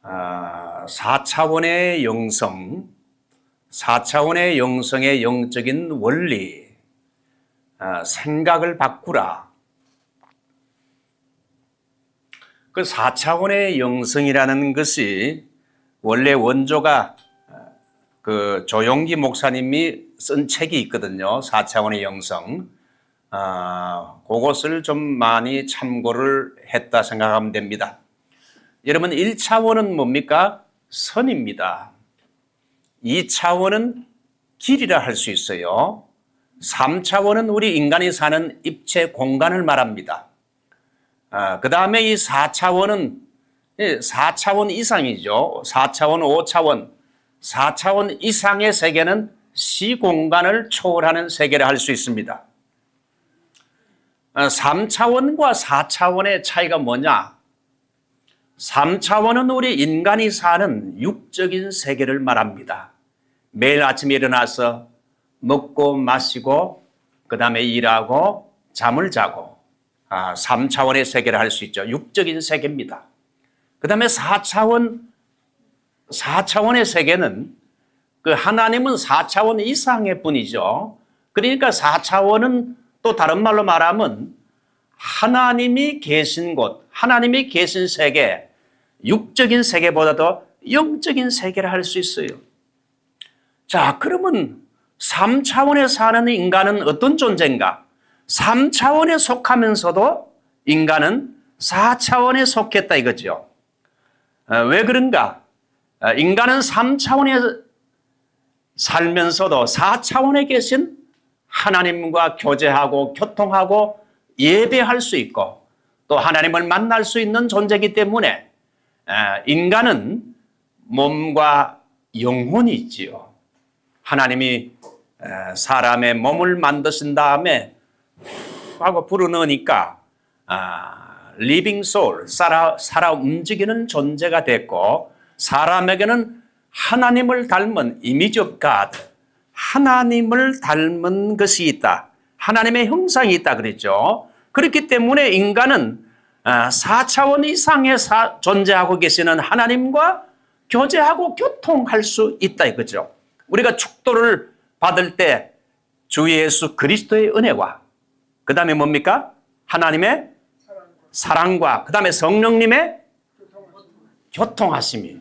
4차원의 영성, 4차원의 영성의 영적인 원리, 생각을 바꾸라. 그 4차원의 영성이라는 것이 원래 원조가 그 조용기 목사님이 쓴 책이 있거든요. 4차원의 영성. 그것을 좀 많이 참고를 했다 생각하면 됩니다. 여러분, 1차원은 뭡니까? 선입니다. 2차원은 길이라 할 수 있어요. 3차원은 우리 인간이 사는 입체 공간을 말합니다. 그 다음에 이 4차원은 4차원 이상이죠. 4차원, 5차원, 4차원 이상의 세계는 시공간을 초월하는 세계를 할 수 있습니다. 3차원과 4차원의 차이가 뭐냐? 3차원은 우리 인간이 사는 육적인 세계를 말합니다. 매일 아침에 일어나서 먹고 마시고 그 다음에 일하고 잠을 자고 3차원의 세계를 할 수 있죠. 육적인 세계입니다. 그 다음에 4차원의 세계는 그 하나님은 4차원 이상의 분이죠. 그러니까 4차원은 또 다른 말로 말하면 하나님이 계신 곳, 하나님이 계신 세계, 육적인 세계보다도 영적인 세계를 할 수 있어요. 자, 그러면 3차원에 사는 인간은 어떤 존재인가? 3차원에 속하면서도 인간은 4차원에 속했다 이거죠. 왜 그런가? 인간은 3차원에 살면서도 4차원에 계신 하나님과 교제하고 교통하고 예배할 수 있고 또 하나님을 만날 수 있는 존재이기 때문에 인간은 몸과 영혼이 있지요. 하나님이 사람의 몸을 만드신 다음에 하고 불어넣으니까 living soul, 살아 움직이는 존재가 됐고 사람에게는 하나님을 닮은 image of God, 하나님을 닮은 것이 있다. 하나님의 형상이 있다 그랬죠. 그렇기 때문에 인간은 4차원 이상의 존재하고 계시는 하나님과 교제하고 교통할 수 있다 이거죠. 우리가 축도를 받을 때 주 예수 그리스도의 은혜와 그 다음에 뭡니까? 하나님의 사랑과 그 다음에 성령님의 교통하심이.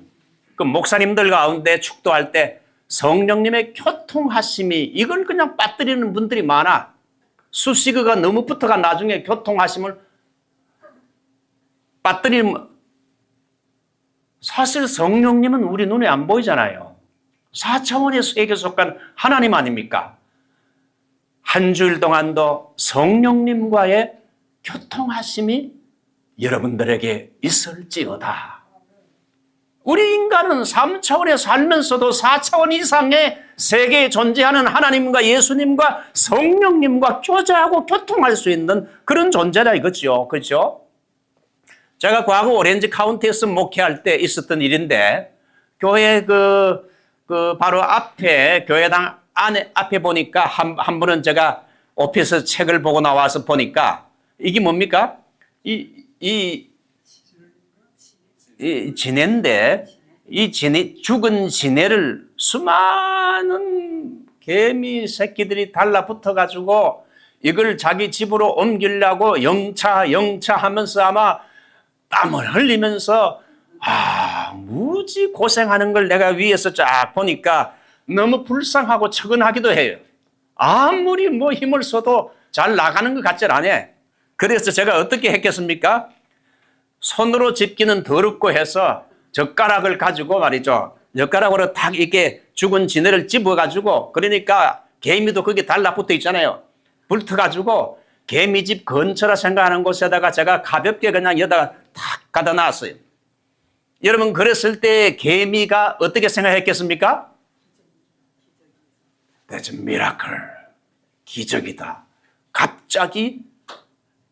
그 목사님들 가운데 축도할 때 성령님의 교통하심이 이걸 그냥 빠뜨리는 분들이 많아. 수식어가 너무 붙어가 나중에 교통하심을 빠뜨리면 사실 성령님은 우리 눈에 안 보이잖아요. 4차원의 세계에 속한 하나님 아닙니까? 한 주일 동안도 성령님과의 교통하심이 여러분들에게 있을지어다. 우리 인간은 3차원에 살면서도 4차원 이상의 세계에 존재하는 하나님과 예수님과 성령님과 교제하고 교통할 수 있는 그런 존재다 이거죠. 그렇죠? 제가 과거 오렌지 카운티에서 목회할 때 있었던 일인데 교회 바로 앞에 교회당 앞에 보니까 한 번은 제가 오피스 책을 보고 나와서 보니까 이게 뭡니까? 이 지네인데 이 죽은 지네를 수많은 개미 새끼들이 달라붙어 가지고 이걸 자기 집으로 옮기려고 영차 하면서 아마 땀을 흘리면서 무지 고생하는 걸 내가 위에서 쫙 보니까 너무 불쌍하고 측은하기도 해요. 아무리 힘을 써도 잘 나가는 것 같지 않아. 그래서 제가 어떻게 했겠습니까? 손으로 집기는 더럽고 해서 젓가락을 가지고 말이죠. 젓가락으로 딱 이렇게 죽은 지네를 집어가지고 그러니까 개미도 거기 달라붙어 있잖아요. 붙어가지고 개미집 근처라 생각하는 곳에다가 제가 가볍게 그냥 여기다가 탁 갖다 놨어요. 여러분 그랬을 때 개미가 어떻게 생각했겠습니까? That's a miracle. 기적이다. 갑자기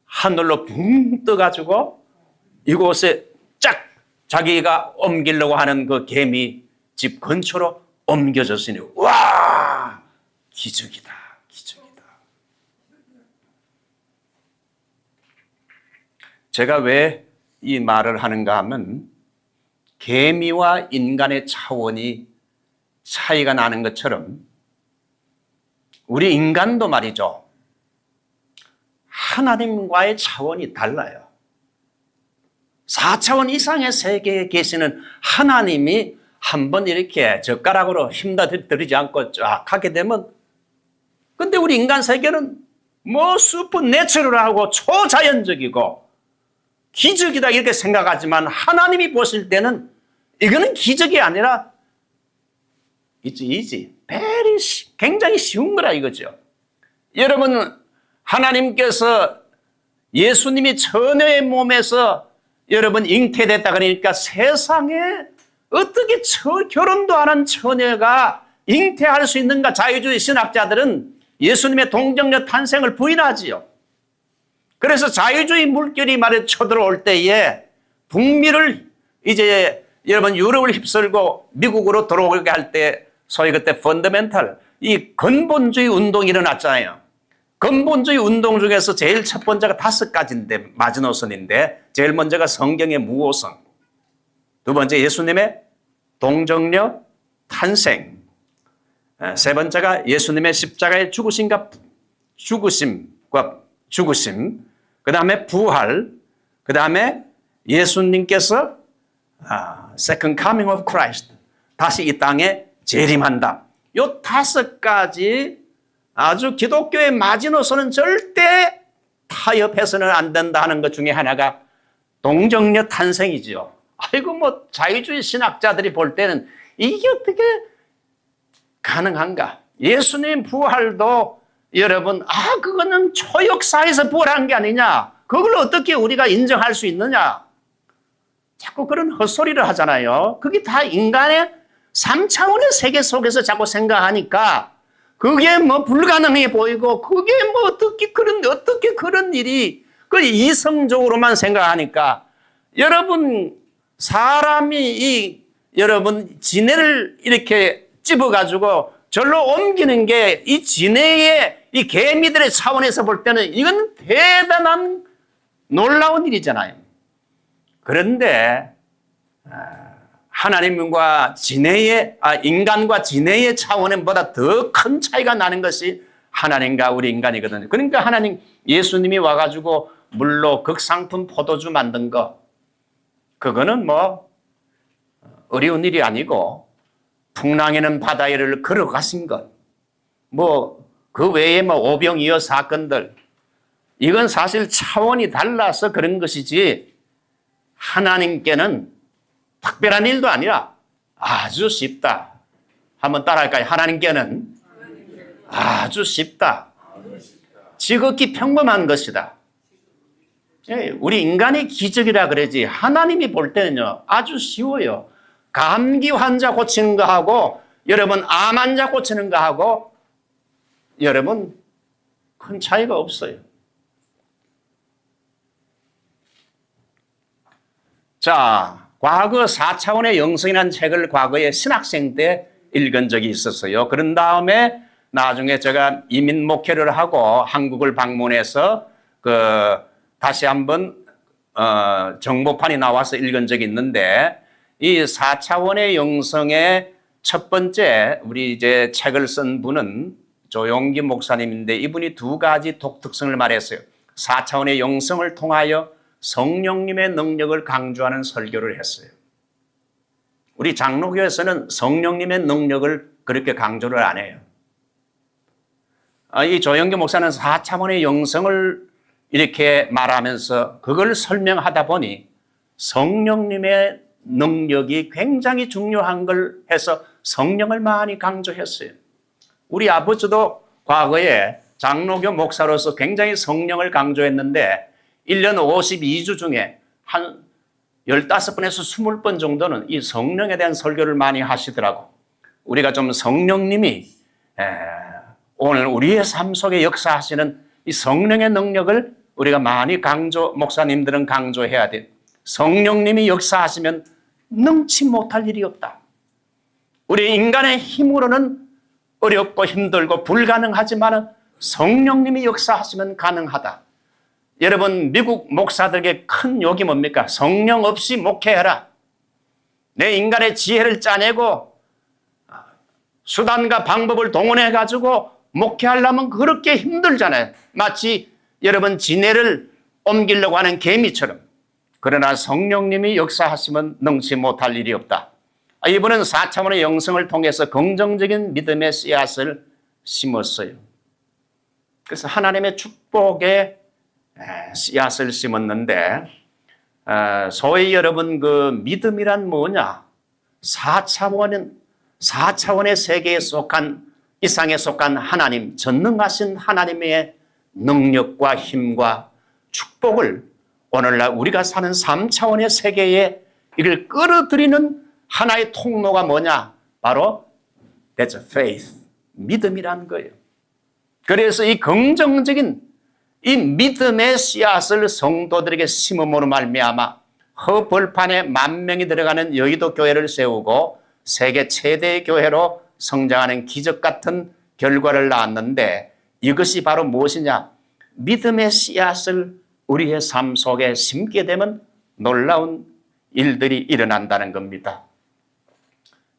하늘로 붕 떠가지고 이곳에 쫙 자기가 옮기려고 하는 그 개미 집 근처로 옮겨졌으니 와 기적이다. 기적이다. 제가 왜 이 말을 하는가 하면 개미와 인간의 차원이 차이가 나는 것처럼 우리 인간도 말이죠. 하나님과의 차원이 달라요. 4차원 이상의 세계에 계시는 하나님이 한번 이렇게 젓가락으로 힘들이지 않고 쫙 하게 되면, 근데 우리 인간 세계는 뭐 슈퍼내추럴하고 초자연적이고 기적이다 이렇게 생각하지만 하나님이 보실 때는 이거는 기적이 아니라 굉장히 쉬운 거라 이거죠. 여러분, 하나님께서 예수님이 처녀의 몸에서 여러분 잉태됐다 그러니까 세상에 어떻게 결혼도 안 한 처녀가 잉태할 수 있는가? 자유주의 신학자들은 예수님의 동정녀 탄생을 부인하지요. 그래서 자유주의 물결이 말에 쳐들어올 때에 북미를 이제 여러분 유럽을 휩쓸고 미국으로 들어오게 할 때 소위 그때 펀더멘탈, 이 근본주의 운동이 일어났잖아요. 근본주의 운동 중에서 제일 첫 번째가 5가지인데 마지노선인데, 제일 먼저가 성경의 무오성, 두 번째 예수님의 동정녀 탄생, 세 번째가 예수님의 십자가의 죽으심과 죽으심, 그 다음에 부활, 그 다음에 예수님께서 Second Coming of Christ, 다시 이 땅에 재림한다. 요 5가지 아주 기독교의 마지노선은 절대 타협해서는 안 된다 하는 것 중에 하나가 동정녀 탄생이죠. 아이고 뭐 자유주의 신학자들이 볼 때는 이게 어떻게 가능한가? 예수님 부활도 여러분 그거는 초역사에서 부활한 게 아니냐? 그걸 어떻게 우리가 인정할 수 있느냐? 자꾸 그런 헛소리를 하잖아요. 그게 다 인간의 3차원의 세계 속에서 자꾸 생각하니까 그게 뭐 불가능해 보이고, 그게 뭐 어떻게 그런 일이 그 이성적으로만 생각하니까, 여러분 사람이 여러분 지네를 이렇게 찝어가지고 절로 옮기는 게 이 지네의 이 개미들의 차원에서 볼 때는 이건 대단한 놀라운 일이잖아요. 그런데 하나님과 인간과 지네의 차원보다 더 큰 차이가 나는 것이 하나님과 우리 인간이거든요. 그러니까 하나님 예수님이 와가지고 물로 극상품 포도주 만든 거, 그거는 뭐 어려운 일이 아니고, 풍랑에는 바다 위를 걸어가신 것, 뭐 그 외에 뭐 오병이어 사건들, 이건 사실 차원이 달라서 그런 것이지 하나님께는 특별한 일도 아니라 아주 쉽다. 한번 따라할까요? 하나님께는 아주 쉽다. 지극히 평범한 것이다. 우리 인간의 기적이라 그러지 하나님이 볼 때는요 아주 쉬워요. 감기 환자 고치는 거하고 여러분 암 환자 고치는 거하고 여러분 큰 차이가 없어요. 자, 과거 4차원의 영성이라는 책을 과거에 신학생 때 읽은 적이 있었어요. 그런 다음에 나중에 제가 이민 목회를 하고 한국을 방문해서 다시 한번 정보판이 나와서 읽은 적이 있는데, 이 4차원의 영성의 첫 번째 우리 이제 책을 쓴 분은 조용기 목사님인데, 이분이 2가지 독특성을 말했어요. 4차원의 영성을 통하여 성령님의 능력을 강조하는 설교를 했어요. 우리 장로교에서는 성령님의 능력을 그렇게 강조를 안 해요. 이 조영기 목사는 4차원의 영성을 이렇게 말하면서 그걸 설명하다 보니 성령님의 능력이 굉장히 중요한 걸 해서 성령을 많이 강조했어요. 우리 아버지도 과거에 장로교 목사로서 굉장히 성령을 강조했는데 1년 52주 중에 한 15번에서 20번 정도는 이 성령에 대한 설교를 많이 하시더라고. 우리가 좀 성령님이 오늘 우리의 삶 속에 역사하시는 이 성령의 능력을 우리가 많이 목사님들은 강조해야 돼. 성령님이 역사하시면 능치 못할 일이 없다. 우리 인간의 힘으로는 어렵고 힘들고 불가능하지만 성령님이 역사하시면 가능하다. 여러분, 미국 목사들에게 큰 욕이 뭡니까? 성령 없이 목회해라. 내 인간의 지혜를 짜내고 수단과 방법을 동원해 가지고 목회하려면 그렇게 힘들잖아요. 마치 여러분 지네를 옮기려고 하는 개미처럼. 그러나 성령님이 역사하시면 능치 못할 일이 없다. 이분은 4차원의 영성을 통해서 긍정적인 믿음의 씨앗을 심었어요. 그래서 하나님의 축복의 씨앗을 심었는데, 소위 여러분 그 믿음이란 뭐냐? 4차원의 세계에 속한, 이상에 속한 하나님, 전능하신 하나님의 능력과 힘과 축복을 오늘날 우리가 사는 3차원의 세계에 이걸 끌어들이는 하나의 통로가 뭐냐? 바로 that's faith, 믿음이라는 거예요. 그래서 이 긍정적인 이 믿음의 씨앗을 성도들에게 심음으로 말미암아 허벌판에 10,000명이 들어가는 여의도 교회를 세우고 세계 최대의 교회로 성장하는 기적 같은 결과를 낳았는데, 이것이 바로 무엇이냐? 믿음의 씨앗을 우리의 삶 속에 심게 되면 놀라운 일들이 일어난다는 겁니다.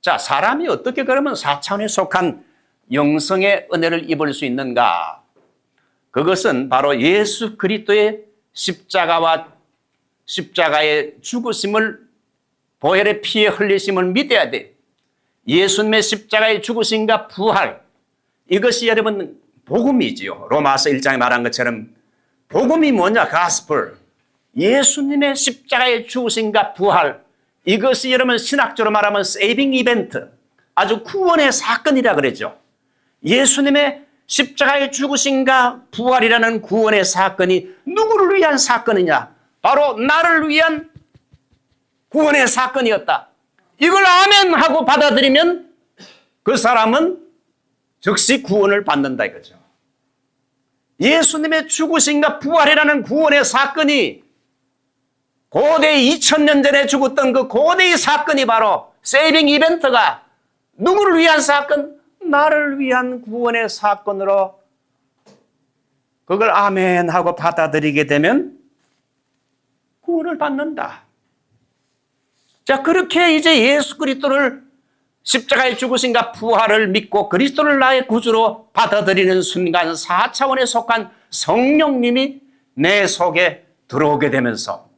자, 사람이 어떻게 그러면 4차원에 속한 영성의 은혜를 입을 수 있는가? 그것은 바로 예수 그리스도의 십자가의 죽으심을, 보혈의 피의 흘리심을 믿어야 돼. 예수님의 십자가의 죽으심과 부활, 이것이 여러분 복음이지요. 로마서 1장에 말한 것처럼 복음이 뭐냐? 가스펠. 예수님의 십자가의 죽으심과 부활, 이것이 여러분 신학적으로 말하면 세이빙 이벤트, 아주 구원의 사건이라 그러죠. 예수님의 십자가의 죽으심과 부활이라는 구원의 사건이 누구를 위한 사건이냐? 바로 나를 위한 구원의 사건이었다. 이걸 아멘 하고 받아들이면 그 사람은 즉시 구원을 받는다 이거죠. 예수님의 죽으심과 부활이라는 구원의 사건이, 고대 2000년 전에 죽었던 그 고대의 사건이 바로 세이빙 이벤트가 누구를 위한 사건? 나를 위한 구원의 사건으로 그걸 아멘 하고 받아들이게 되면 구원을 받는다. 자, 그렇게 이제 예수 그리스도를 십자가의 죽으심과 부활을 믿고 그리스도를 나의 구주로 받아들이는 순간 4차원에 속한 성령님이 내 속에 들어오게 되면서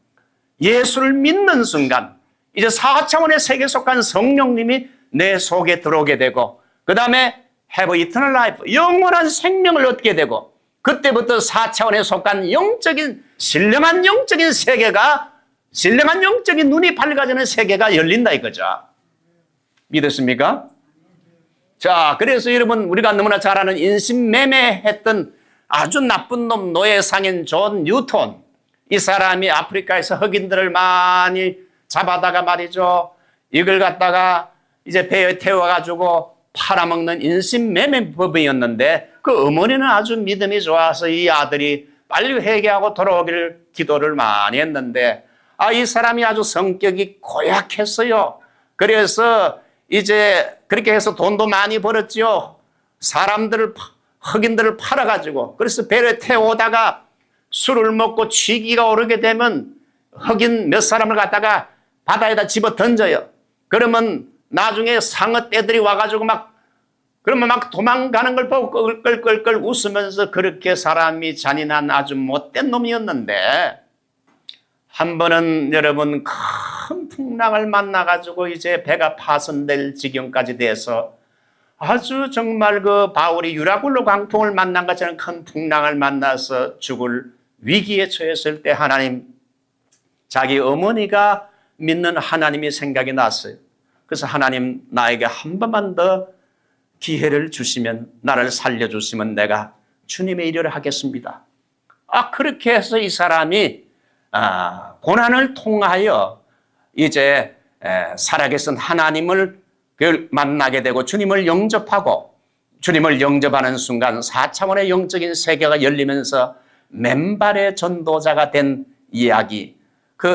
예수를 믿는 순간 이제 4차원의 세계에 속한 성령님이 내 속에 들어오게 되고, 그 다음에 have eternal life, 영원한 생명을 얻게 되고, 그때부터 4차원에 속한 영적인, 신령한 영적인 세계가, 신령한 영적인 눈이 밝아지는 세계가 열린다 이거죠. 믿으십니까? 자, 그래서 여러분 우리가 너무나 잘 아는 인신매매했던 아주 나쁜 놈 노예상인 존 뉴턴, 이 사람이 아프리카에서 흑인들을 많이 잡아다가 말이죠, 이걸 갖다가 이제 배에 태워가지고 팔아먹는 인신매매법이었는데, 그 어머니는 아주 믿음이 좋아서 이 아들이 빨리 회개하고 돌아오기를 기도를 많이 했는데, 이 사람이 아주 성격이 고약했어요. 그래서 이제 그렇게 해서 돈도 많이 벌었지요. 흑인들을 팔아가지고, 그래서 배를 태우다가 술을 먹고 취기가 오르게 되면 흑인 몇 사람을 갖다가 바다에다 집어 던져요. 그러면 나중에 상어 떼들이 와가지고 그러면 도망가는 걸 보고 끌끌끌끌 웃으면서, 그렇게 사람이 잔인한 아주 못된 놈이었는데, 한 번은 여러분 큰 풍랑을 만나가지고 이제 배가 파손될 지경까지 돼서 아주 정말 그 바울이 유라굴로 광풍을 만난 것처럼 큰 풍랑을 만나서 죽을 위기에 처했을 때 하나님, 자기 어머니가 믿는 하나님이 생각이 났어요. 그래서 하나님, 나에게 한 번만 더 기회를 주시면, 나를 살려주시면 내가 주님의 일을 하겠습니다. 그렇게 해서 이 사람이 고난을 통하여 이제 살아계신 하나님을 만나게 되고 주님을 영접하고, 주님을 영접하는 순간 4차원의 영적인 세계가 열리면서 맨발의 전도자가 된 이야기.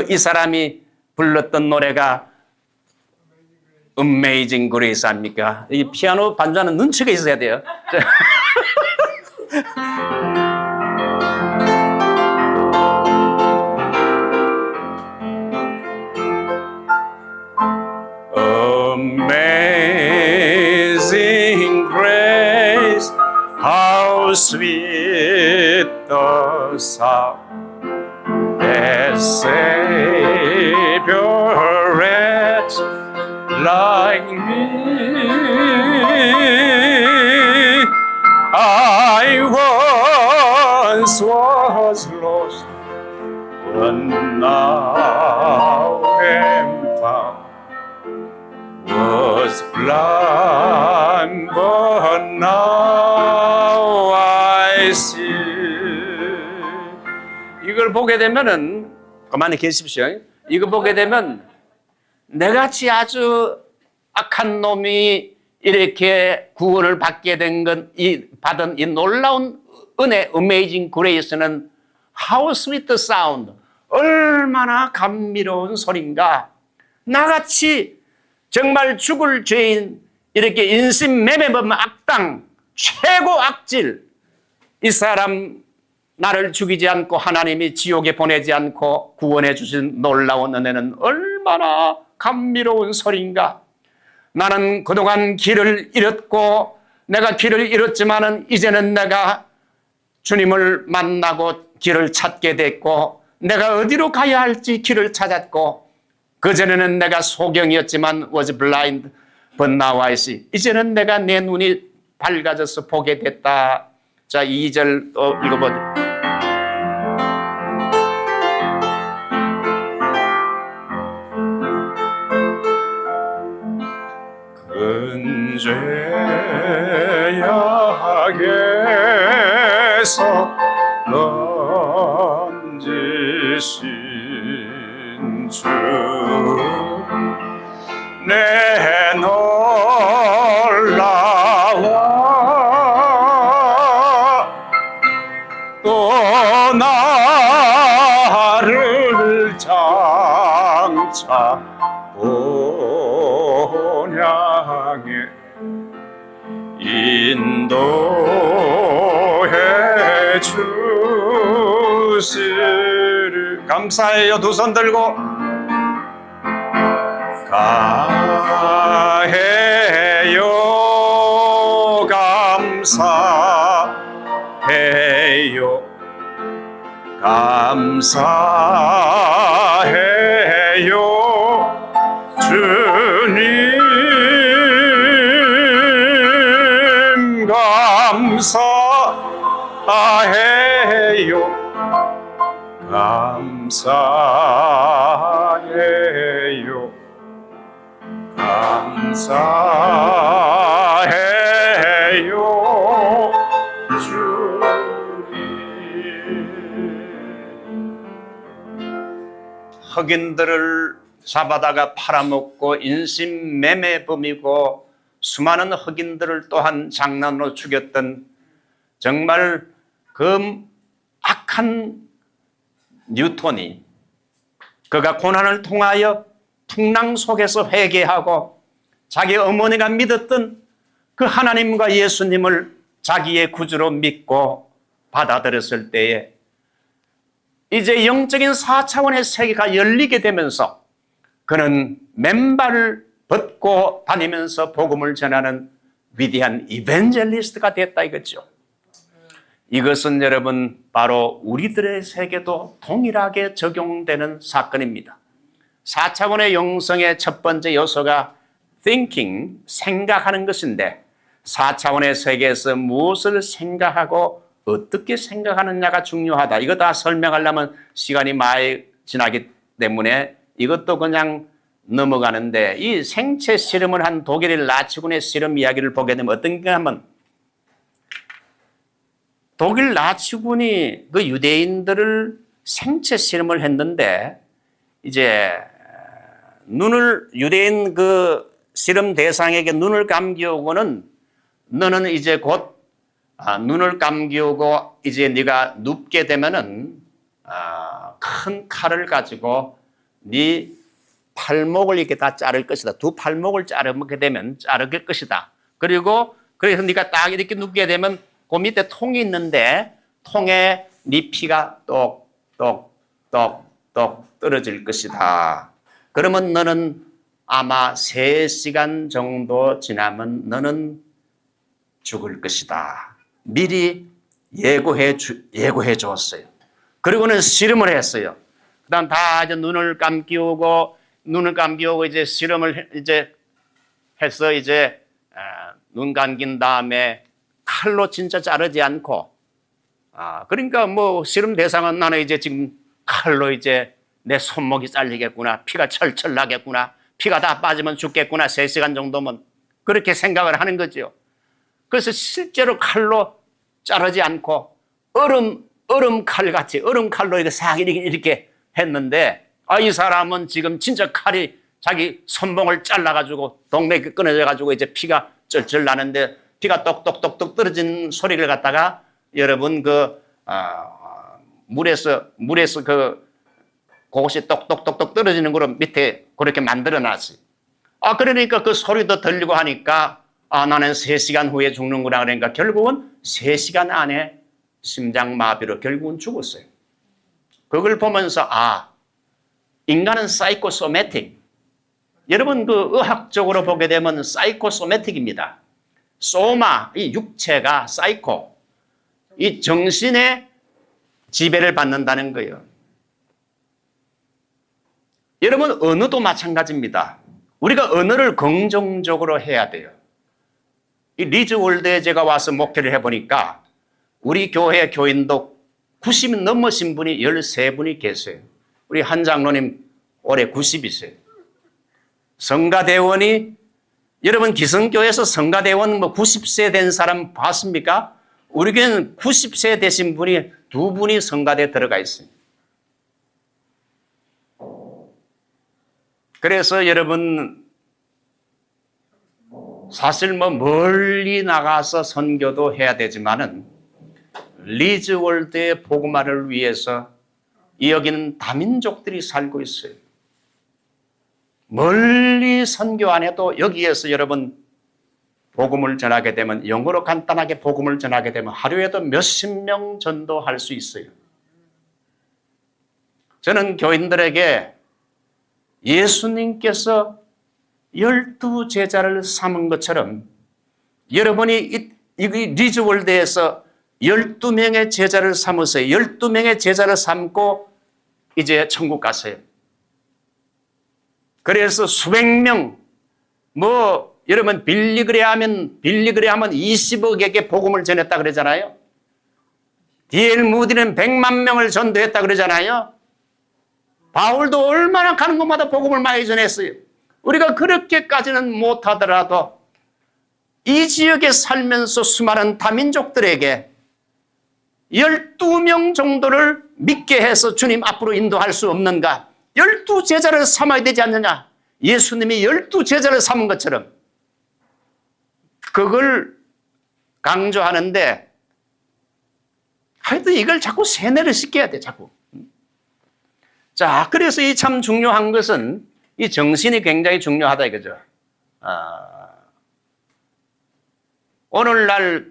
이 사람이 불렀던 노래가 Amazing Grace 아닙니까? 이 피아노 반주하는 눈치가 있어야 돼요. sweet the sound that Savior wretch like me. I once was lost, but now am found. Was blind, but now I see. 이걸 보게 되면은 가만히 계십시오. 이거 보게 되면 내같이 아주 악한 놈이 이렇게 구원을 받게 된 건, 받은 이 놀라운 은혜, Amazing Grace는 How sweet the sound, 얼마나 감미로운 소리인가. 나같이 정말 죽을 죄인, 이렇게 인신 매매범 악당, 최고 악질, 이 사람 나를 죽이지 않고 하나님이 지옥에 보내지 않고 구원해 주신 놀라운 은혜는 얼마나 감미로운 소리인가. 나는 그동안 길을 잃었고 내가 길을 잃었지만은 이제는 내가 주님을 만나고 길을 찾게 됐고 내가 어디로 가야 할지 길을 찾았고 그전에는 내가 소경이었지만 was blind but now I see. 이제는 내가 내 눈이 밝아져서 보게 됐다. 자, 2절 또 읽어보죠. 근죄악에서 건지신 주 내 놀라워 또 나를 장차 본향에 인도해 주시를 감사해요. 두 손 들고 가해요 감사해요 감사해요 주님 감사해요 감사해요 감사해요 주님. 흑인들을 잡아다가 팔아먹고 인신매매범이고 수많은 흑인들을 또한 장난으로 죽였던 정말 그 악한 뉴턴이 그가 고난을 통하여 풍랑 속에서 회개하고 자기 어머니가 믿었던 그 하나님과 예수님을 자기의 구주로 믿고 받아들였을 때에 이제 영적인 4차원의 세계가 열리게 되면서 그는 맨발을 벗고 다니면서 복음을 전하는 위대한 이벤젤리스트가 됐다 이거죠. 이것은 여러분 바로 우리들의 세계도 동일하게 적용되는 사건입니다. 4차원의 영성의 첫 번째 요소가 thinking, 생각하는 것인데 4차원의 세계에서 무엇을 생각하고 어떻게 생각하느냐가 중요하다. 이거 다 설명하려면 시간이 많이 지나기 때문에 이것도 그냥 넘어가는데 이 생체 실험을 한 독일의 나치군의 실험 이야기를 보게 되면 어떤 게 하면 독일 나치군이 그 유대인들을 생체 실험을 했는데 이제 유대인 그 실험 대상에게 눈을 감기우고는 너는 이제 곧 눈을 감기우고 이제 네가 눕게 되면은 큰 칼을 가지고 네 팔목을 이렇게 다 자를 것이다. 두 팔목을 자르게 되면 자를 것이다. 그리고 그래서 네가 딱 이렇게 눕게 되면 그 밑에 통이 있는데 통에 네 피가 똑똑똑똑 떨어질 것이다. 그러면 너는 아마 3시간 정도 지나면 너는 죽을 것이다. 미리 예고해 줬어요. 그리고는 씨름을 했어요. 그다음 다 이제 눈을 감기우고 이제 씨름을 이제 해서 이제 눈 감긴 다음에 칼로 진짜 자르지 않고 그러니까 뭐 씨름 대상은 나는 이제 지금 칼로 이제 내 손목이 잘리겠구나, 피가 철철 나겠구나, 피가 다 빠지면 죽겠구나, 3시간 정도면 그렇게 생각을 하는 거죠. 그래서 실제로 칼로 자르지 않고 얼음 칼같이 얼음 칼로 이렇게 싹 이렇게 했는데 이 사람은 지금 진짜 칼이 자기 손목을 잘라가지고 동맥이 끊어져가지고 이제 피가 쩔쩔 나는데 피가 똑똑똑똑 떨어진 소리를 갖다가 여러분 물에서 그것이 똑똑똑똑 떨어지는 거로 밑에 그렇게 만들어 놨어요. 그러니까 그 소리도 들리고 하니까 나는 3시간 후에 죽는구나. 그러니까 결국은 3시간 안에 심장마비로 결국은 죽었어요. 그걸 보면서 인간은 사이코소매틱. 여러분 의학적으로 보게 되면 사이코소매틱입니다. 소마, 이 육체가 사이코, 이 정신의 지배를 받는다는 거예요. 여러분 언어도 마찬가지입니다. 우리가 언어를 긍정적으로 해야 돼요. 이 리즈월드에 제가 와서 목회를 해보니까 우리 교회 교인도 90 넘으신 분이 13분이 계세요. 우리 한 장로님 올해 90이세요. 성가대원이 여러분 기성교회에서 성가대원 90세 된 사람 봤습니까? 우리 교회는 90세 되신 분이 2분이 성가대에 들어가 있습니다. 그래서 여러분 사실 멀리 나가서 선교도 해야 되지만은 리즈월드의 복음화를 위해서 여기는 다민족들이 살고 있어요. 멀리 선교 안 해도 여기에서 여러분 복음을 전하게 되면 영어로 간단하게 복음을 전하게 되면 하루에도 몇십 명 전도할 수 있어요. 저는 교인들에게 예수님께서 12제자를 삼은 것처럼 여러분이 이 리즈월드에서 12명의 제자를 삼으세요. 12명의 제자를 삼고 이제 천국 가세요. 그래서 수백 명, 여러분 빌리그레하면 20억에게 복음을 전했다 그러잖아요. D.L. 무디는 100만 명을 전도했다 그러잖아요. 바울도 얼마나 가는 곳마다 복음을 많이 전했어요. 우리가 그렇게까지는 못하더라도 이 지역에 살면서 수많은 다민족들에게 12명 정도를 믿게 해서 주님 앞으로 인도할 수 없는가? 12제자를 삼아야 되지 않느냐? 예수님이 12제자를 삼은 것처럼 그걸 강조하는데 하여튼 이걸 자꾸 세뇌를 시켜야 돼, 자꾸. 자, 그래서 이 참 중요한 것은 이 정신이 굉장히 중요하다 이거죠. 오늘날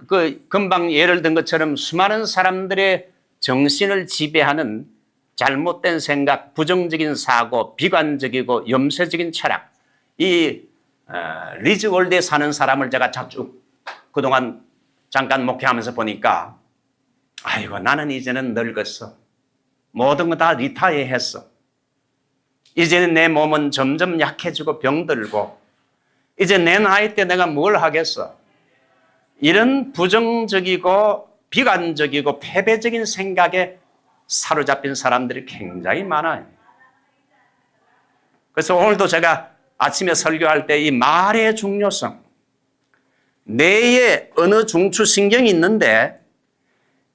금방 예를 든 것처럼 수많은 사람들의 정신을 지배하는 잘못된 생각, 부정적인 사고, 비관적이고 염세적인 철학. 이 리즈월드에 사는 사람을 제가 쭉 그동안 잠깐 목회하면서 보니까 아이고 나는 이제는 늙었어. 모든 거 다 리타이어 했어. 이제는 내 몸은 점점 약해지고 병들고 이제 내 나이 때 내가 뭘 하겠어. 이런 부정적이고 비관적이고 패배적인 생각에 사로잡힌 사람들이 굉장히 많아요. 그래서 오늘도 제가 아침에 설교할 때 이 말의 중요성, 뇌에 어느 중추신경이 있는데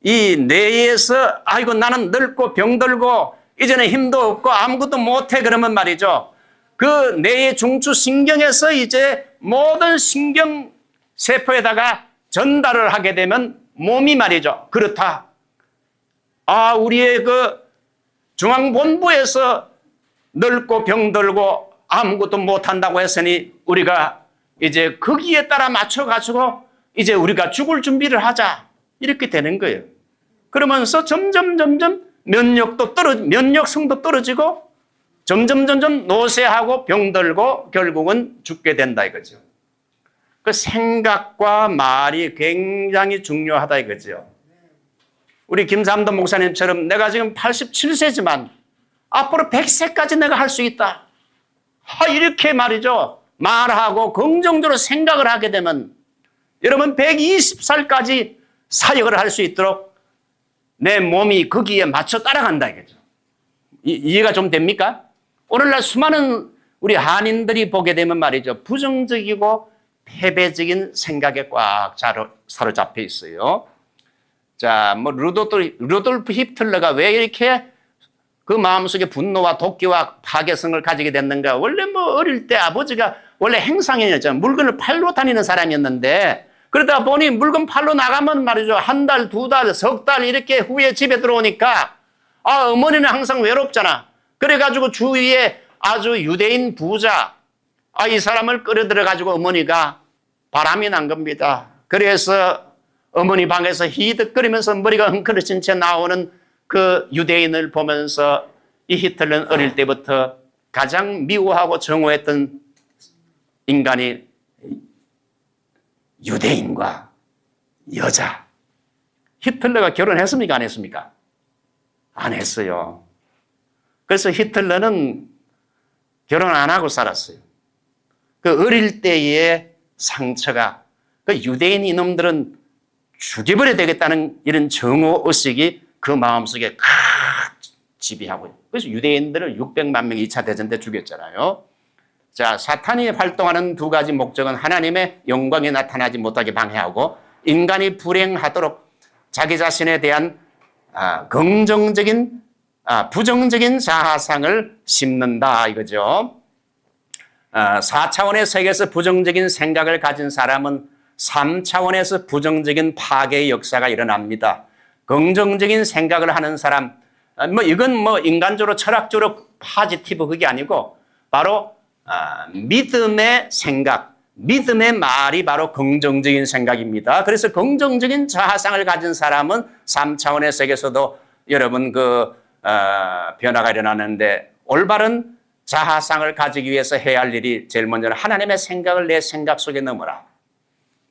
이 뇌에서 아이고 나는 늙고 병들고 이제는 힘도 없고 아무것도 못해 그러면 말이죠. 그 뇌의 중추신경에서 이제 모든 신경세포에다가 전달을 하게 되면 몸이 말이죠. 그렇다. 우리의 그 중앙본부에서 늙고 병들고 아무것도 못한다고 했으니 우리가 이제 거기에 따라 맞춰가지고 이제 우리가 죽을 준비를 하자. 이렇게 되는 거예요. 그러면서 점점 면역성도 떨어지고 점점 노쇠하고 병들고 결국은 죽게 된다 이거죠. 그 생각과 말이 굉장히 중요하다 이거죠. 우리 김삼도 목사님처럼 내가 지금 87세지만 앞으로 100세까지 내가 할 수 있다. 이렇게 말이죠. 말하고 긍정적으로 생각을 하게 되면 여러분 120살까지 사역을 할 수 있도록 내 몸이 거기에 맞춰 따라간다 이거죠. 이해가 좀 됩니까? 오늘날 수많은 우리 한인들이 보게 되면 말이죠. 부정적이고 패배적인 생각에 꽉 사로잡혀 있어요. 자, 뭐 루돌프 히틀러가 왜 이렇게 그 마음속에 분노와 독기와 파괴성을 가지게 됐는가? 원래 뭐 어릴 때 아버지가 원래 행상인이었잖아요. 물건을 팔로 다니는 사람이었는데 그러다 보니 물건 팔로 나가면 말이죠. 한 달, 두 달, 석 달 이렇게 후에 집에 들어오니까 어머니는 항상 외롭잖아. 그래가지고 주위에 아주 유대인 부자 이 사람을 끌어들여가지고 어머니가 바람이 난 겁니다. 그래서 어머니 방에서 히득거리면서 머리가 헝클어진 채 나오는 그 유대인을 보면서 이 히틀러는 어릴 때부터 가장 미워하고 정오했던 인간이 유대인과 여자. 히틀러가 결혼했습니까? 안 했습니까? 안 했어요. 그래서 히틀러는 결혼 안 하고 살았어요. 그 어릴 때의 상처가 그 유대인 이놈들은 죽여버려야 되겠다는 이런 정오의식이 그 마음속에 지배하고 있어요. 그래서 유대인들을 600만 명 2차 대전 때 죽였잖아요. 자, 사탄이 활동하는 두 가지 목적은 하나님의 영광이 나타나지 못하게 방해하고 인간이 불행하도록 자기 자신에 대한 긍정적인 부정적인 자아상을 심는다 이거죠. 4차원의 세계에서 부정적인 생각을 가진 사람은 3차원에서 부정적인 파괴의 역사가 일어납니다. 긍정적인 생각을 하는 사람, 이건 인간적으로 철학적으로 파지티브 그게 아니고 바로 믿음의 생각, 믿음의 말이 바로 긍정적인 생각입니다. 그래서 긍정적인 자아상을 가진 사람은 3차원의 세계에서도 여러분 변화가 일어나는데 올바른 자아상을 가지기 위해서 해야 할 일이 제일 먼저는 하나님의 생각을 내 생각 속에 넣어라.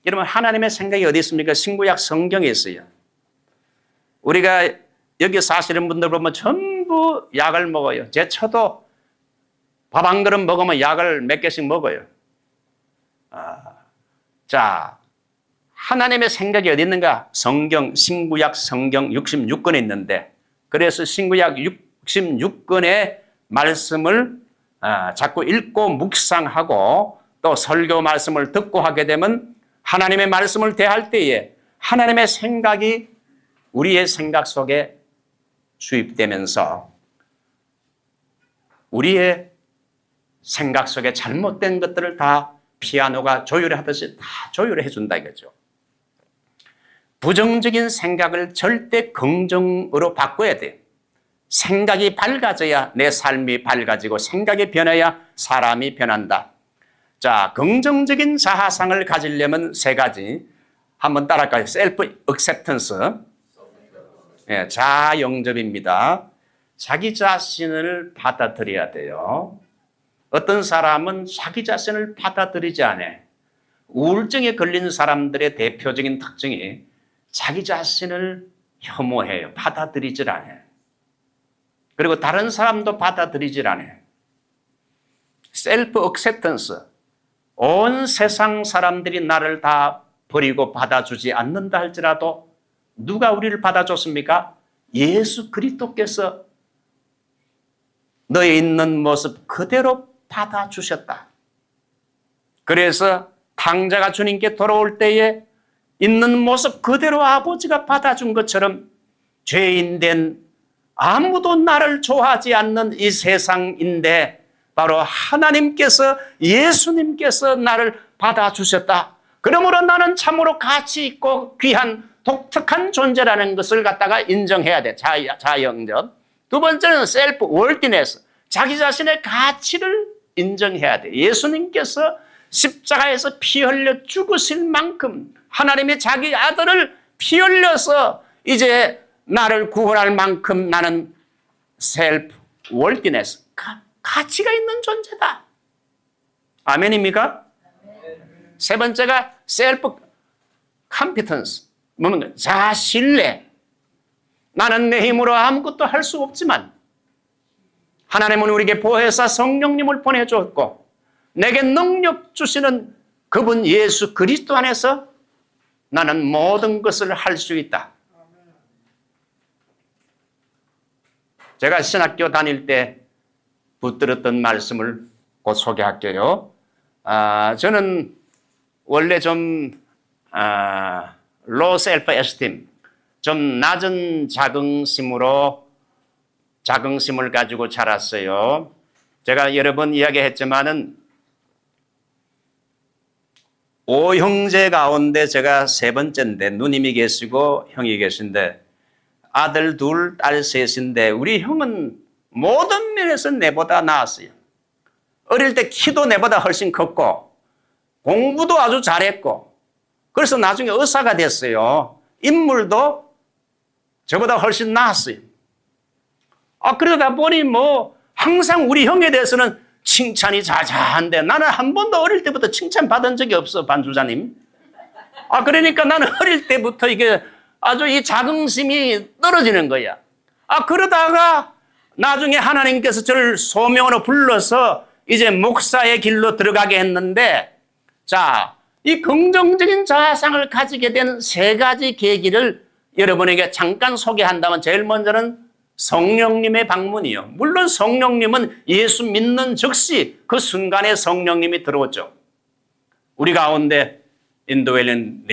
여러분 하나님의 생각이 어디 있습니까? 신구약 성경에 있어요. 우리가 여기 사시는 분들 보면 전부 약을 먹어요. 제쳐도 밥 한 그릇 먹으면 약을 몇 개씩 먹어요. 자, 하나님의 생각이 어디 있는가? 성경, 신구약 성경 66권에 있는데 그래서 신구약 66권의 말씀을 자꾸 읽고 묵상하고 또 설교 말씀을 듣고 하게 되면 하나님의 말씀을 대할 때에 하나님의 생각이 우리의 생각 속에 주입되면서 우리의 생각 속에 잘못된 것들을 다 피아노가 조율하듯이 다 조율해 준다 이거죠. 부정적인 생각을 절대 긍정으로 바꿔야 돼요. 생각이 밝아져야 내 삶이 밝아지고 생각이 변해야 사람이 변한다. 자, 긍정적인 자아상을 가지려면 세 가지. 한번 따라할까요? 셀프 액셉턴스. 자아 영접입니다. 자기 자신을 받아들여야 돼요. 어떤 사람은 자기 자신을 받아들이지 않아. 우울증에 걸린 사람들의 대표적인 특징이 자기 자신을 혐오해요. 받아들이질 않아요. 그리고 다른 사람도 받아들이질 않아요. 셀프 액셉턴스. 온 세상 사람들이 나를 다 버리고 받아주지 않는다 할지라도 누가 우리를 받아줬습니까? 예수 그리스도께서 너의 있는 모습 그대로 받아주셨다. 그래서 탕자가 주님께 돌아올 때에 있는 모습 그대로 아버지가 받아준 것처럼 죄인된 아무도 나를 좋아하지 않는 이 세상인데 바로 하나님께서 예수님께서 나를 받아주셨다. 그러므로 나는 참으로 가치 있고 귀한 독특한 존재라는 것을 갖다가 인정해야 돼. 자영접. 두 번째는 셀프 월디네스. 자기 자신의 가치를 인정해야 돼. 예수님께서 십자가에서 피 흘려 죽으실 만큼 하나님이 자기 아들을 피 흘려서 이제 나를 구원할 만큼 나는 셀프 월디네스. 가치가 있는 존재다. 아멘입니까? 세 번째가 셀프 컴피턴스. 뭐는 자신뢰. 나는 내 힘으로 아무것도 할 수 없지만 하나님은 우리에게 보혜사 성령님을 보내줬고 내게 능력 주시는 그분 예수 그리스도 안에서 나는 모든 것을 할 수 있다. 제가 신학교 다닐 때 붙들었던 말씀을 곧 소개할게요. 저는 원래 좀 low self-esteem, 좀 낮은 자긍심을 가지고 자랐어요. 제가 여러 번 이야기했지만은 5형제 가운데 제가 세 번째인데 누님이 계시고 형이 계신데 아들 둘, 딸 셋인데 우리 형은 모든 면에서 내보다 나았어요. 어릴 때 키도 내보다 훨씬 컸고 공부도 아주 잘했고 그래서 나중에 의사가 됐어요. 인물도 저보다 훨씬 나았어요. 그러다 보니 항상 우리 형에 대해서는 칭찬이 자자한데 나는 한 번도 어릴 때부터 칭찬 받은 적이 없어, 반주자님. 그러니까 나는 어릴 때부터 이게 아주 이 자긍심이 떨어지는 거야. 그러다가 나중에 하나님께서 저를 소명으로 불러서 이제 목사의 길로 들어가게 했는데, 자, 이 긍정적인 자아상을 가지게 된 세 가지 계기를 여러분에게 잠깐 소개한다면 제일 먼저는 성령님의 방문이요. 물론 성령님은 예수 믿는 즉시 그 순간에 성령님이 들어오죠. 우리 가운데 인도에는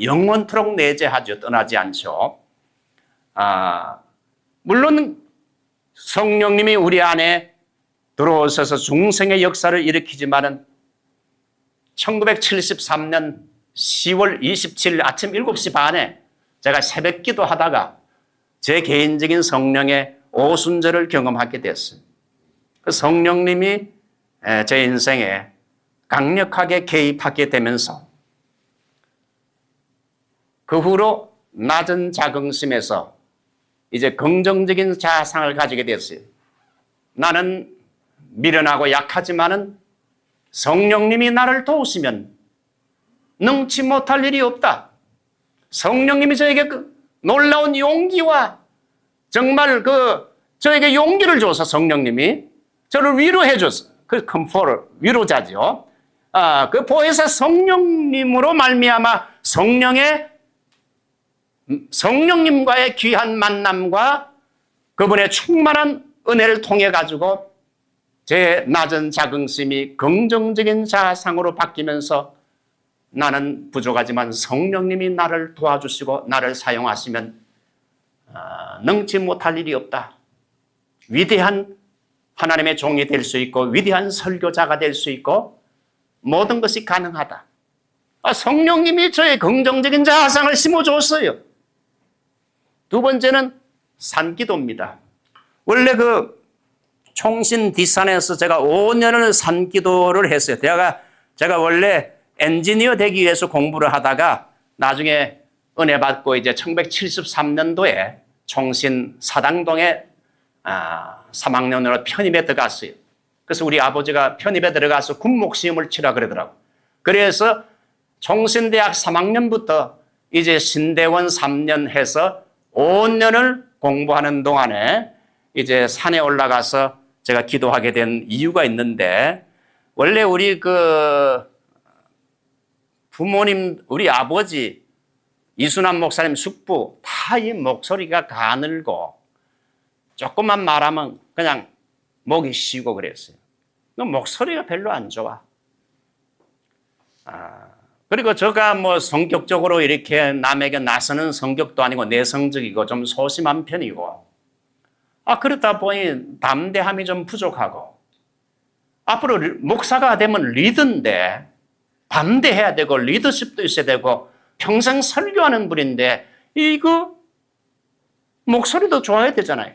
영원토록 내재하죠. 떠나지 않죠. 물론 성령님이 우리 안에 들어오셔서 중생의 역사를 일으키지만은 1973년 10월 27일 아침 7시 반에 제가 새벽 기도하다가 제 개인적인 성령의 오순절을 경험하게 됐어요. 그 성령님이 제 인생에 강력하게 개입하게 되면서 그 후로 낮은 자긍심에서 이제 긍정적인 자아상을 가지게 됐어요. 나는 미련하고 약하지만은 성령님이 나를 도우시면 능치 못할 일이 없다. 성령님이 저에게 놀라운 용기와 정말 저에게 용기를 줘서 성령님이 저를 위로해 줬어. 그 컴포터, 위로자죠. 그 보혜사 성령님으로 말미암아 성령님과의 귀한 만남과 그분의 충만한 은혜를 통해 가지고 제 낮은 자긍심이 긍정적인 자아상으로 바뀌면서 나는 부족하지만 성령님이 나를 도와주시고 나를 사용하시면 능치 못할 일이 없다. 위대한 하나님의 종이 될 수 있고 위대한 설교자가 될 수 있고 모든 것이 가능하다. 성령님이 저의 긍정적인 자아상을 심어줬어요. 두 번째는 산기도입니다. 원래 총신 뒷산에서 제가 5년을 산기도를 했어요. 제가 원래 엔지니어 되기 위해서 공부를 하다가 나중에 은혜 받고 이제 1973년도에 총신 사당동에 3학년으로 편입에 들어갔어요. 그래서 우리 아버지가 편입에 들어가서 군목시험을 치라 그러더라고. 그래서 총신대학 3학년부터 이제 신대원 3년 해서 5년을 공부하는 동안에 이제 산에 올라가서 제가 기도하게 된 이유가 있는데, 원래 우리 부모님, 우리 아버지, 이순환 목사님 숙부 다 이 목소리가 가늘고 조금만 말하면 그냥 목이 쉬고 그랬어요. 목소리가 별로 안 좋아. 그리고 제가 성격적으로 이렇게 남에게 나서는 성격도 아니고 내성적이고 좀 소심한 편이고, 그렇다 보니 담대함이 좀 부족하고, 앞으로 목사가 되면 리더인데 담대해야 되고 리더십도 있어야 되고 평생 설교하는 분인데 이거 목소리도 좋아야 되잖아요.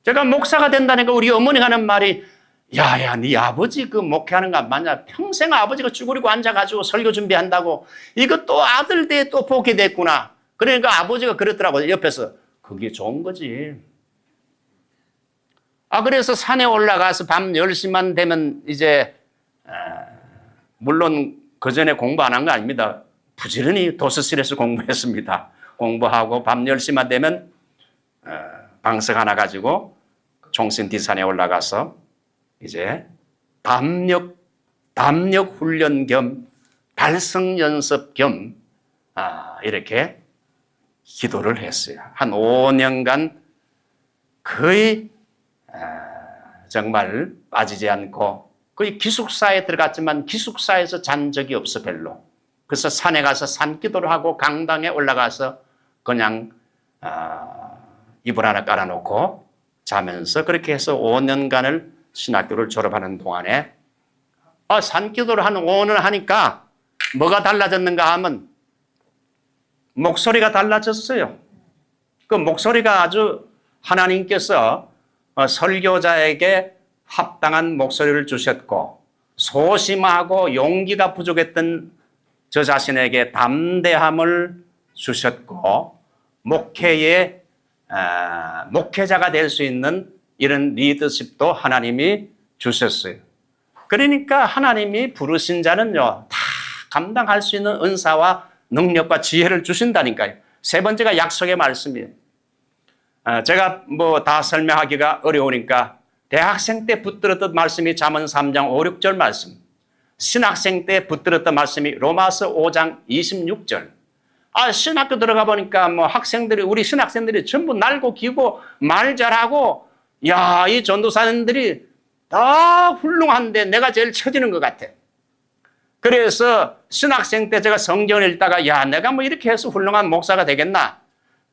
제가 목사가 된다니까 우리 어머니가 하는 말이, 야야 네 아버지 목회하는 거 안 맞냐. 평생 아버지가 쭈그리고 앉아가지고 설교 준비한다고 이거 또 아들 돼 또 보게 됐구나. 그러니까 아버지가 그랬더라고요. 옆에서 그게 좋은 거지. 그래서 산에 올라가서 밤 10시만 되면 이제 물론 그 전에 공부 안 한 거 아닙니다. 부지런히 도서실에서 공부했습니다. 공부하고 밤 10시만 되면 방석 하나 가지고 총신디산에 올라가서 이제 담력 훈련 겸 발성 연습 겸 이렇게 기도를 했어요. 한 5년간 거의 정말 빠지지 않고 거의 기숙사에 들어갔지만 기숙사에서 잔 적이 없어 별로. 그래서 산에 가서 산기도를 하고 강당에 올라가서 그냥 이불 하나 깔아놓고 자면서 그렇게 해서 5년간을 신학교를 졸업하는 동안에 산기도를 한 5년 하니까 뭐가 달라졌는가 하면 목소리가 달라졌어요. 그 목소리가 아주 하나님께서 설교자에게 합당한 목소리를 주셨고 소심하고 용기가 부족했던 저 자신에게 담대함을 주셨고 목회자가 될 수 있는 이런 리더십도 하나님이 주셨어요. 그러니까 하나님이 부르신 자는요 다 감당할 수 있는 은사와 능력과 지혜를 주신다니까요. 세 번째가 약속의 말씀이에요. 제가 다 설명하기가 어려우니까 대학생 때 붙들었던 말씀이 잠언 3장 5, 6절 말씀, 신학생 때 붙들었던 말씀이 로마서 5장 26절. 신학교 들어가 보니까 우리 신학생들이 전부 날고 기고 말 잘하고, 이 전도사님들이 다 훌륭한데 내가 제일 처지는 것 같아. 그래서 신학생 때 제가 성경을 읽다가 내가 이렇게 해서 훌륭한 목사가 되겠나?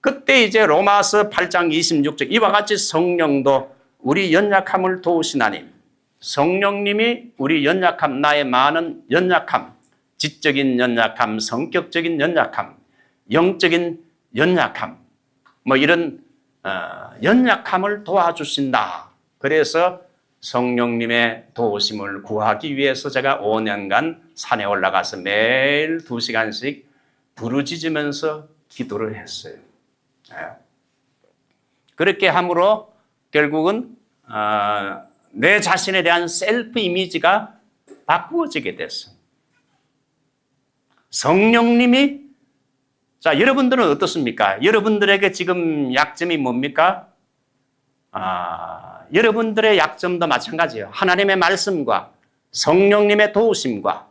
그때 이제 로마서 8장 26절 이와 같이 성령도 우리 연약함을 도우시나니 성령님이 우리 연약함, 나의 많은 연약함, 지적인 연약함, 성격적인 연약함, 영적인 연약함, 이런 연약함을 도와주신다. 그래서 성령님의 도우심을 구하기 위해서 제가 5년간 산에 올라가서 매일 2시간씩 부르짖으면서 기도를 했어요. 그렇게 함으로 결국은 내 자신에 대한 셀프 이미지가 바꾸어지게 됐어요. 성령님이 여러분들은 어떻습니까? 여러분들에게 지금 약점이 뭡니까? 여러분들의 약점도 마찬가지예요. 하나님의 말씀과 성령님의 도우심과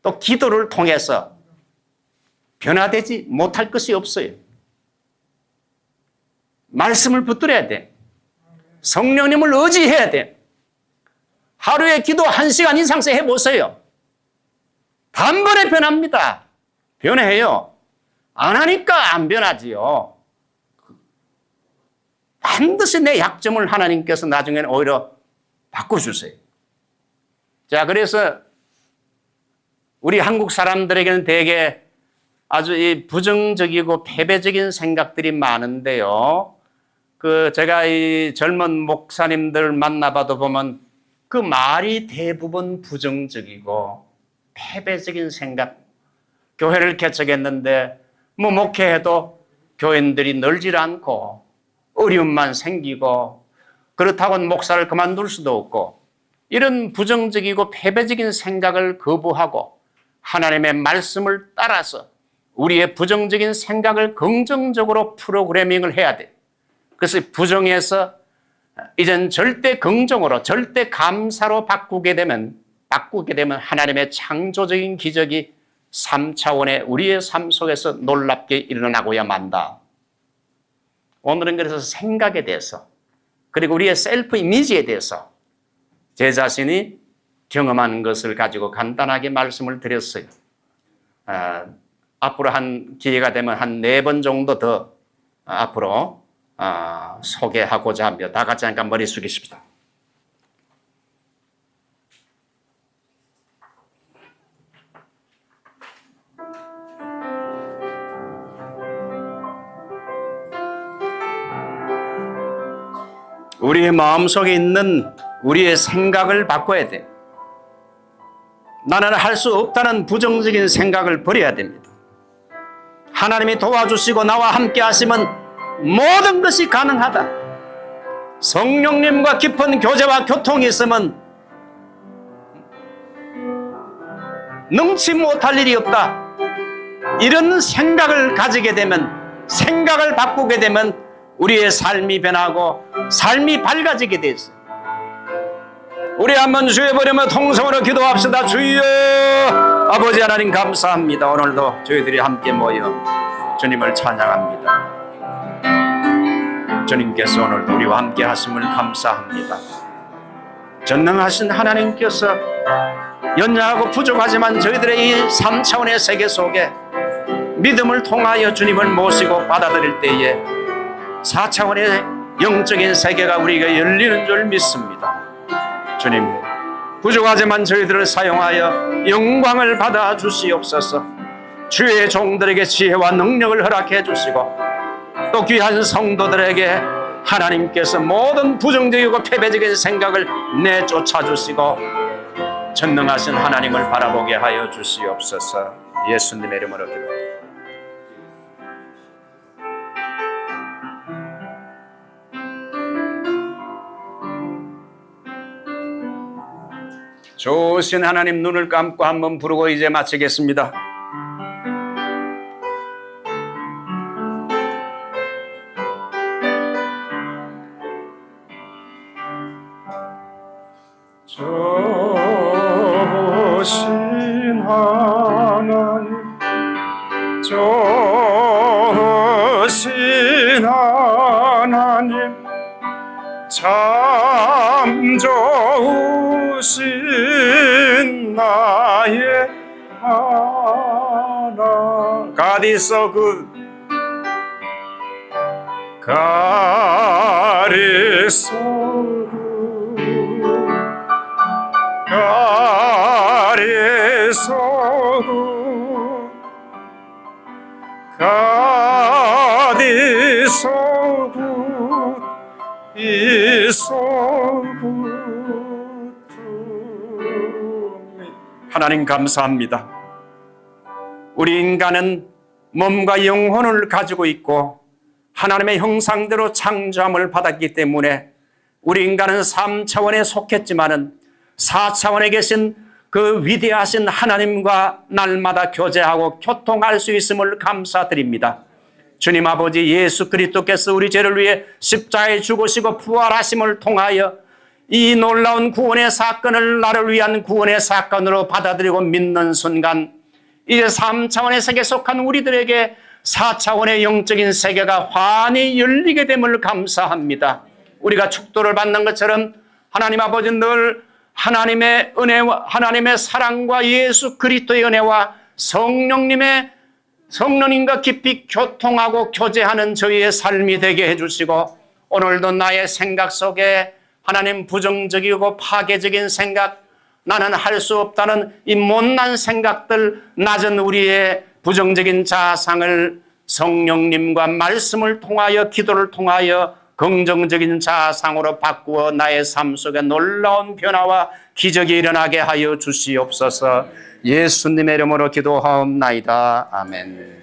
또 기도를 통해서 변화되지 못할 것이 없어요. 말씀을 붙들어야 돼. 성령님을 의지해야 돼. 하루에 기도 1시간 이상씩 해보세요. 단번에 변합니다. 변해요. 안 하니까 안 변하지요. 반드시 내 약점을 하나님께서 나중에는 오히려 바꿔주세요. 그래서 우리 한국 사람들에게는 되게 아주 이 부정적이고 패배적인 생각들이 많은데요. 제가 이 젊은 목사님들 만나봐도 보면 그 말이 대부분 부정적이고 패배적인 생각. 교회를 개척했는데 목회해도 교인들이 늘질 않고 어려움만 생기고 그렇다고 목사를 그만둘 수도 없고 이런 부정적이고 패배적인 생각을 거부하고 하나님의 말씀을 따라서 우리의 부정적인 생각을 긍정적으로 프로그래밍을 해야 돼. 그래서 부정에서 이젠 절대 긍정으로 절대 감사로 바꾸게 되면 하나님의 창조적인 기적이 3차원의 우리의 삶 속에서 놀랍게 일어나고야 만다. 오늘은 그래서 생각에 대해서 그리고 우리의 셀프 이미지에 대해서 제 자신이 경험한 것을 가지고 간단하게 말씀을 드렸어요. 앞으로 한 기회가 되면 한 4번 정도 더 앞으로 소개하고자 합니다. 다 같이 잠깐 머리 숙이십시다. 우리의 마음속에 있는 우리의 생각을 바꿔야 돼. 나는 할 수 없다는 부정적인 생각을 버려야 됩니다. 하나님이 도와주시고 나와 함께 하시면 모든 것이 가능하다. 성령님과 깊은 교제와 교통이 있으면 능치 못할 일이 없다. 이런 생각을 가지게 되면, 생각을 바꾸게 되면 우리의 삶이 변하고 삶이 밝아지게 됐어요. 우리 한번 주의 버리며 통성으로 기도합시다. 주여, 아버지 하나님 감사합니다. 오늘도 저희들이 함께 모여 주님을 찬양합니다. 주님께서 오늘도 우리와 함께 하심을 감사합니다. 전능하신 하나님께서 연약하고 부족하지만 저희들의 이 3차원의 세계 속에 믿음을 통하여 주님을 모시고 받아들일 때에 4차원의 영적인 세계가 우리에게 열리는 줄 믿습니다. 주님, 부족하지만 저희들을 사용하여 영광을 받아 주시옵소서. 주의 종들에게 지혜와 능력을 허락해 주시고 또 귀한 성도들에게 하나님께서 모든 부정적이고 패배적인 생각을 내쫓아 주시고 전능하신 하나님을 바라보게 하여 주시옵소서. 예수님의 이름으로 기도합니다. 좋으신 하나님, 눈을 감고 한번 부르고 이제 마치겠습니다. 좋으신 하나님, 좋으신 하나님, 참 좋으신 나의 하나님. God is so good. God is so good. God is so good. God is so good. Is so good to me. 하나님 감사합니다. 우리 인간은 몸과 영혼을 가지고 있고 하나님의 형상대로 창조함을 받았기 때문에 우리 인간은 3차원에 속했지만은 4차원에 계신 그 위대하신 하나님과 날마다 교제하고 교통할 수 있음을 감사드립니다. 주님 아버지, 예수 그리스도께서 우리 죄를 위해 십자가에 죽으시고 부활하심을 통하여 이 놀라운 구원의 사건을 나를 위한 구원의 사건으로 받아들이고 믿는 순간 이제 3차원의 세계에 속한 우리들에게 4차원의 영적인 세계가 환히 열리게 됨을 감사합니다. 우리가 축도를 받는 것처럼 하나님 아버지 늘 하나님의 은혜와 하나님의 사랑과 예수 그리스도의 은혜와 성령님과 깊이 교통하고 교제하는 저희의 삶이 되게 해주시고 오늘도 나의 생각 속에 하나님 부정적이고 파괴적인 생각, 나는 할 수 없다는 이 못난 생각들, 낮은 우리의 부정적인 자상을 성령님과 말씀을 통하여 기도를 통하여 긍정적인 자상으로 바꾸어 나의 삶 속에 놀라운 변화와 기적이 일어나게 하여 주시옵소서. 예수님의 이름으로 기도하옵나이다. 아멘.